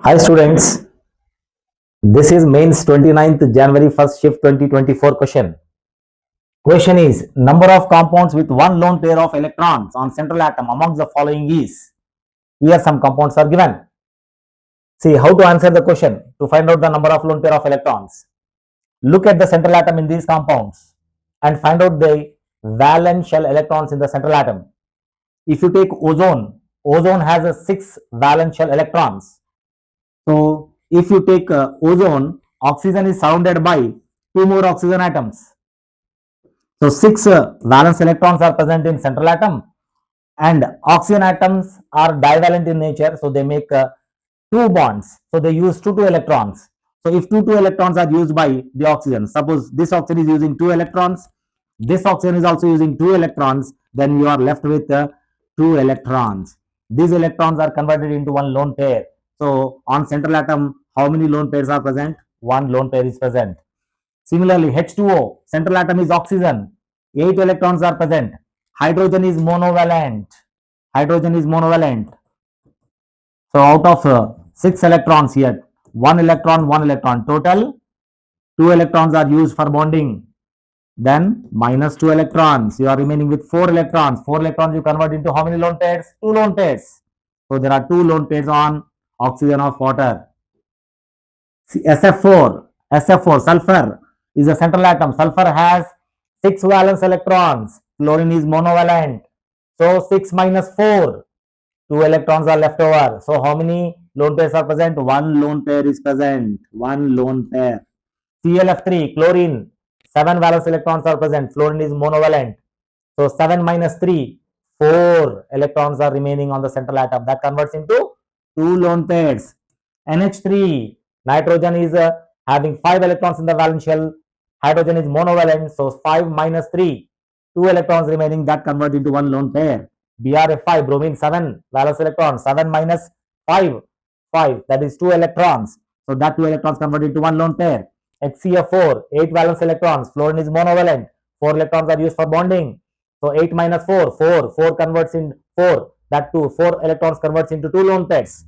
Hi students, this is mains 29th January 1st shift 2024 question. Question is number of compounds with one lone pair of electrons on central atom amongst the following is. Here some compounds are given. See how to answer the question to find out the number of lone pair of electrons. Look at the central atom in these compounds and find out the valence shell electrons in the central atom. If you take ozone, ozone has a 6 valence shell electrons. So if you take ozone, oxygen is surrounded by two more oxygen atoms. So six valence electrons are present in central atom, and oxygen atoms are divalent in nature, so they make two bonds. So they use two electrons. So if two electrons are used by the oxygen, suppose this oxygen is using two electrons, this oxygen is also using two electrons, then you are left with two electrons. These electrons are converted into one lone pair. So on central atom, how many lone pairs are present? One lone pair is present. Similarly, H2O, central atom is oxygen. 8 electrons are present. Hydrogen is monovalent. Hydrogen is monovalent. So out of 6 electrons here, 1 electron, 1 electron. Total 2 electrons are used for bonding. Then minus 2 electrons. You are remaining with 4 electrons. 4 electrons you convert into how many lone pairs? 2 lone pairs. So there are 2 lone pairs on oxygen of water. SF4, SF4, sulfur is a central atom. Sulfur has 6 valence electrons. Fluorine is monovalent. So 6 minus 4, 2 electrons are left over. So how many lone pairs are present? One lone pair is present. One lone pair. ClF3, chlorine, 7 valence electrons are present. Fluorine is monovalent. So 7 minus 3, 4 electrons are remaining on the central atom. That converts into 2 lone pairs. NH3, nitrogen is having 5 electrons in the valence shell. Hydrogen is monovalent. So 5 minus 3, 2 electrons remaining. That converts into 1 lone pair. BrF5, bromine 7 valence electrons. 7 minus 5, 5. That is 2 electrons. So that 2 electrons convert into 1 lone pair. HCl4, 8 valence electrons. Fluorine is monovalent. 4 electrons are used for bonding. So 8 minus 4, 4. 4 converts in 4. That 4 electrons converts into 2 lone pairs.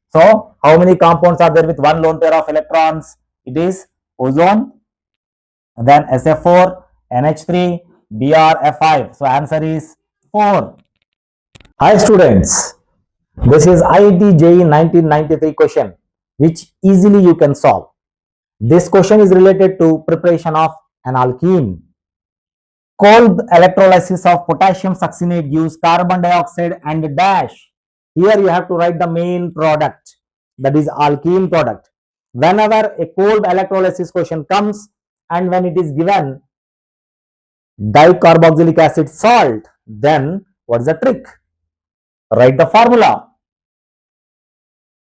So how many compounds are there with one lone pair of electrons? It is ozone, then SF4, NH3, BrF5. So answer is 4. Hi students, this is IIT JEE 1993 question which easily you can solve. This question is related to preparation of an alkene. Cold electrolysis of potassium succinate gives carbon dioxide and dash. Here you have to write the main product, that is alkene product. Whenever a cold electrolysis question comes and when it is given dicarboxylic acid salt, then what is the trick? Write the formula.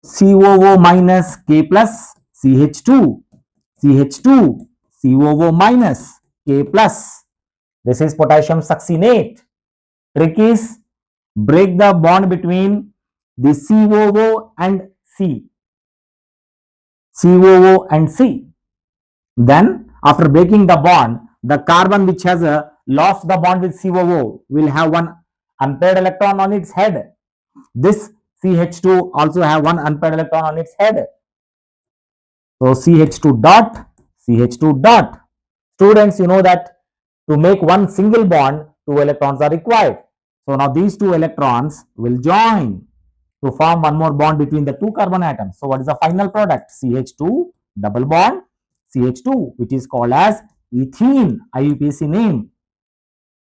COO minus K plus CH2, CH2, COO minus K plus. This is potassium succinate. Trick is break the bond between the COO and C. COO and C. Then after breaking the bond, the carbon which has lost the bond with COO will have one unpaired electron on its head. This CH2 also have one unpaired electron on its head. So CH2 dot, CH2 dot. Students, you know that to make one single bond, 2 electrons are required. So now these 2 electrons will join to form one more bond between the 2 carbon atoms. So what is the final product? CH2 double bond CH2, which is called as ethene, IUPAC name.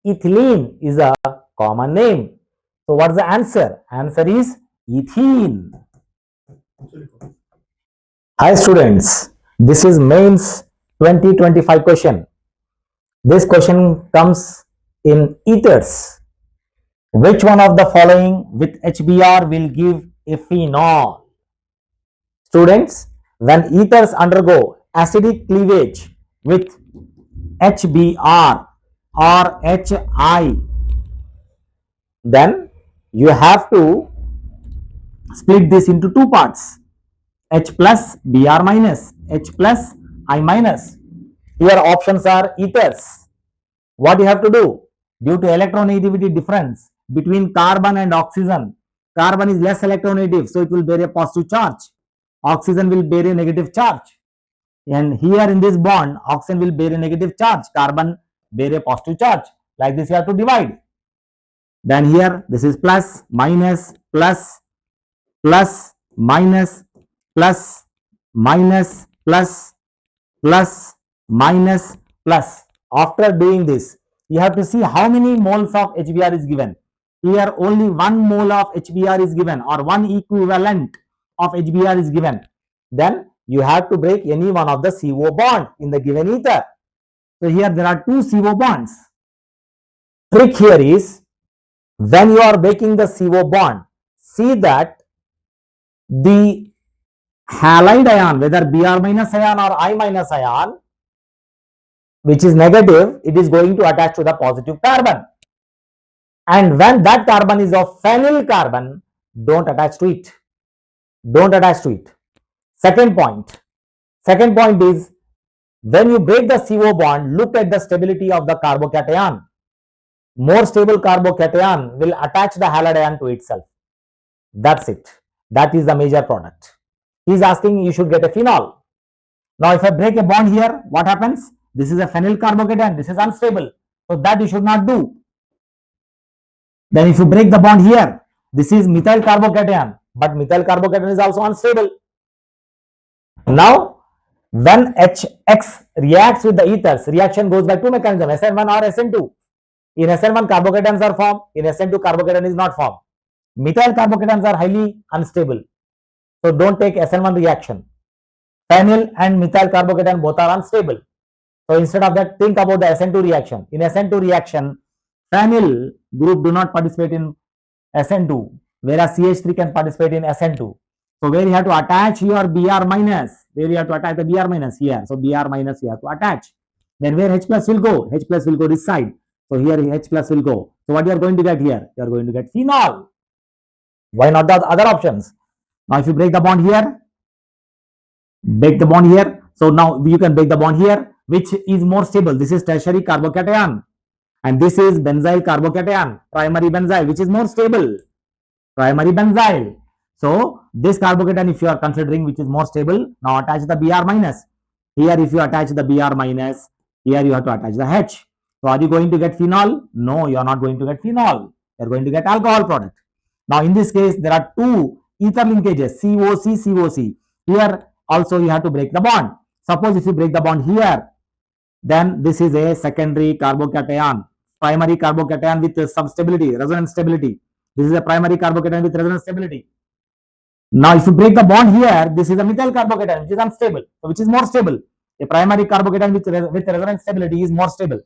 Ethylene is a common name. So what is the answer? Answer is ethene. Hi students, this is mains 2025 question. This question comes in ethers. Which one of the following with HBr will give a phenol? Students, when ethers undergo acidic cleavage with HBr or HI, then you have to split this into two parts, H plus Br minus, H plus I minus. Here options are ethers. What you have to do? Due to electronegativity difference between carbon and oxygen, Carbon is less electronegative, so it will bear a positive charge. Oxygen will bear a negative charge. And here in this bond, oxygen will bear a negative charge, carbon bear a positive charge. Like this, you have to divide. Then here, this is plus, minus, plus, plus, minus, plus, minus, plus, plus, minus, plus. After doing this, you have to see how many moles of HBr is given. Here only 1 mole of HBr is given, or 1 equivalent of HBr is given. Then you have to break any one of the CO bond in the given ether. So here there are 2 CO bonds. Trick here is, when you are breaking the CO bond, see that the halide ion, whether Br minus ion or I minus ion, which is negative, it is going to attach to the positive carbon. And when that carbon is of phenyl carbon, don't attach to it. Don't attach to it. Second point is, when you break the CO bond, look at the stability of the carbocation. More stable carbocation will attach the halide ion to itself. That's it. That is the major product. He is asking you should get a phenol. Now, if I break a bond here, what happens? This is a phenyl carbocation. This is unstable. So that you should not do. Then if you break the bond here, this is methyl carbocation, but methyl carbocation is also unstable. Now, when HX reacts with the ethers, reaction goes by 2 mechanisms, SN1 or SN2. In SN1, carbocations are formed. In SN2, carbocation is not formed. Methyl carbocations are highly unstable. So don't take SN1 reaction. Phenyl and methyl carbocation both are unstable. So instead of that, think about the SN2 reaction. In SN2 reaction, phenyl group do not participate in SN2, whereas CH3 can participate in SN2. So where you have to attach your Br minus, where you have to attach the Br minus here. So Br minus you have to attach. Then where H plus will go? H plus will go this side. So here H plus will go. So what you are going to get here? You are going to get phenol. Why not the other options? Now if you break the bond here, break the bond here. So now you can break the bond here, which is more stable. This is tertiary carbocation. And this is benzyl carbocation, primary benzyl, which is more stable. Primary benzyl. So this carbocation, if you are considering, which is more stable, now attach the Br minus. Here, if you attach the Br minus, here you have to attach the H. So are you going to get phenol? No, you are not going to get phenol. You are going to get alcohol product. Now in this case, there are 2 ether linkages, COC, COC. Here also you have to break the bond. Suppose if you break the bond here, then this is a secondary carbocation, primary carbocation with some stability, resonance stability. This is a primary carbocation with resonance stability. Now, if you break the bond here, this is a methyl carbocation, which is unstable, so which is more stable. A primary carbocation with resonance stability is more stable.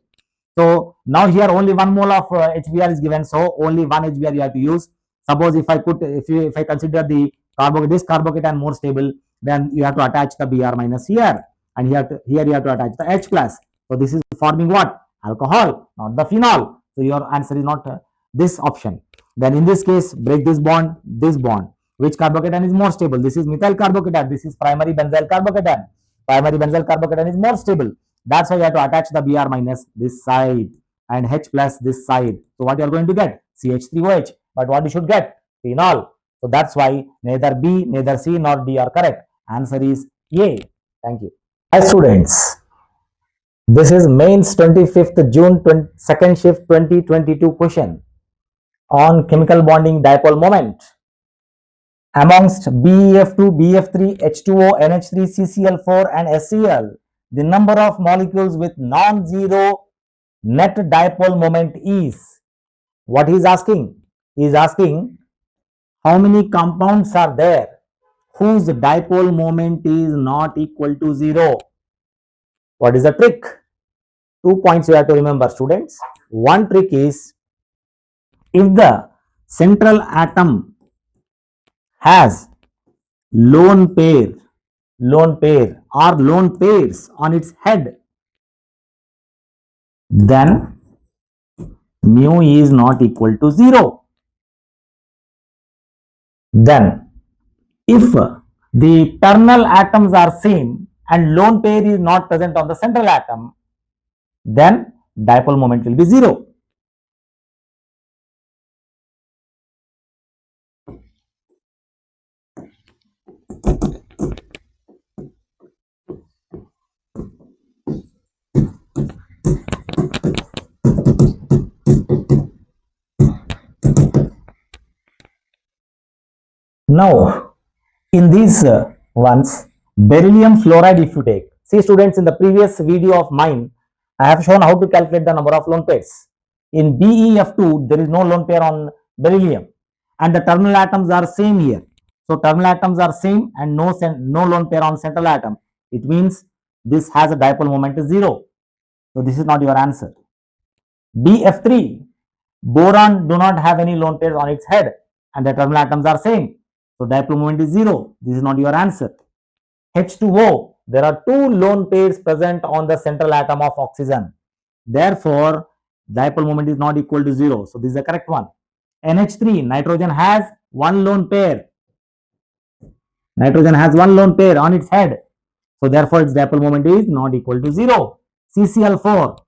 So now here only 1 mole of HBr is given, so only 1 HBr you have to use. Suppose if I consider the this carbocation more stable, then you have to attach the Br minus here, and here you have to attach the H plus. So this is forming what? Alcohol, not the phenol. So your answer is not this option. Then in this case, break this bond, this bond. Which carbocation is more stable? This is methyl carbocation. This is primary benzyl carbocation. Primary benzyl carbocation is more stable. That's why you have to attach the Br minus this side and H plus this side. So what you are going to get? CH3OH. But what you should get? Phenol. So that's why neither B, neither C nor D are correct. Answer is A. Thank you. Hi students. This is mains 25th June 2nd shift 2022 question on chemical bonding dipole moment. Amongst BEF2, BF3, H2O, NH3, CCl4 and HCl, the number of molecules with non-zero net dipole moment is. What he is asking? He is asking how many compounds are there whose dipole moment is not equal to 0. What is the trick? 2 points you have to remember, students. One trick is, if the central atom has lone pair or lone pairs on its head, then mu is not equal to 0. Then if the terminal atoms are same and lone pair is not present on the central atom, then dipole moment will be 0. Now, in these ones, beryllium fluoride if you take. See students, in the previous video of mine, I have shown how to calculate the number of lone pairs. In BeF2, there is no lone pair on beryllium and the terminal atoms are same here. So terminal atoms are same and no lone pair on central atom. It means this has a dipole moment is 0. So this is not your answer. BF3, boron do not have any lone pairs on its head and the terminal atoms are same. So dipole moment is 0. This is not your answer. H2O, there are two lone pairs present on the central atom of oxygen. Therefore, dipole moment is not equal to 0. So this is the correct one. NH3, nitrogen has one lone pair. Nitrogen has one lone pair on its head. So therefore, its dipole moment is not equal to 0. CCl4,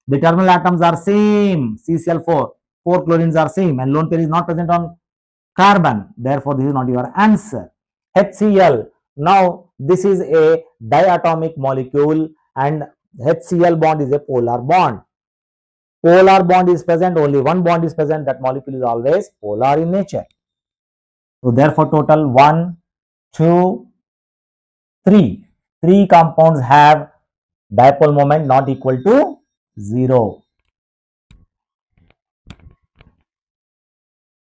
the terminal atoms are same. CCl4, 4 chlorines are same and lone pair is not present on carbon. Therefore, this is not your answer. HCl, now this is a diatomic molecule and HCl bond is a polar bond. Polar bond is present, only one bond is present, that molecule is always polar in nature. So therefore, total 1, 2, 3. 3 compounds have dipole moment not equal to 0.